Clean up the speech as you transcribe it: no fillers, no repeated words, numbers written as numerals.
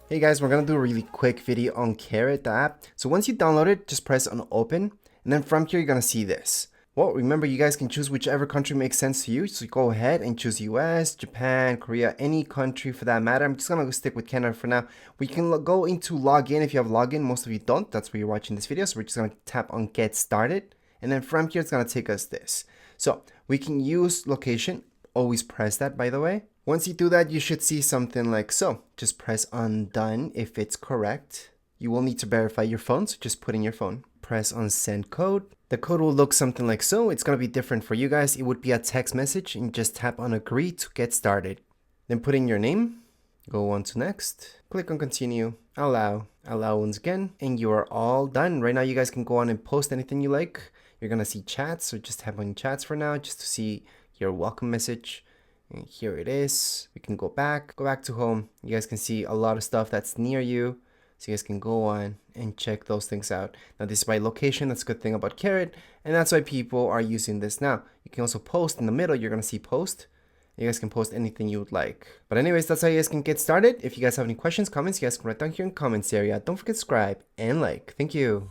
Hey guys, we're gonna do a really quick video on Karrot, the app. So once you download it, just press on open, and then from here you're gonna see this. Well, remember you guys can choose whichever country makes sense to you. So go ahead and choose US, Japan, Korea, any country for that matter. I'm just gonna stick with Canada for now. We can go into login if you have login. Most of you don't. That's where you're watching this video. So we're just gonna tap on get started, and then from here it's gonna take us this. So we can use location. Always press that, by the way. Once you do that, you should see something like so. Just press on done if it's correct. You will need to verify your phone, so just put in your phone. Press on send code. The code will look something like so. It's going to be different for you guys. It would be a text message, and just tap on agree to get started. Then put in your name. Go on to next. Click on continue. Allow. Allow once again. And you are all done. Right now you guys can go on and post anything you like. You're going to see chats, so just tap on chats for now just to see your welcome message. And here it is. We can go back to home. You guys can see a lot of stuff that's near you, so you guys can go on and check those things out. Now this is by location. That's a good thing about Karrot, and that's why people are using this now. You can also post in the middle. You're gonna see post. You guys can post anything you would like. But anyways, that's how you guys can get started. If you guys have any questions, comments, you guys can write down here in the comments area. Don't forget to subscribe and like. Thank you.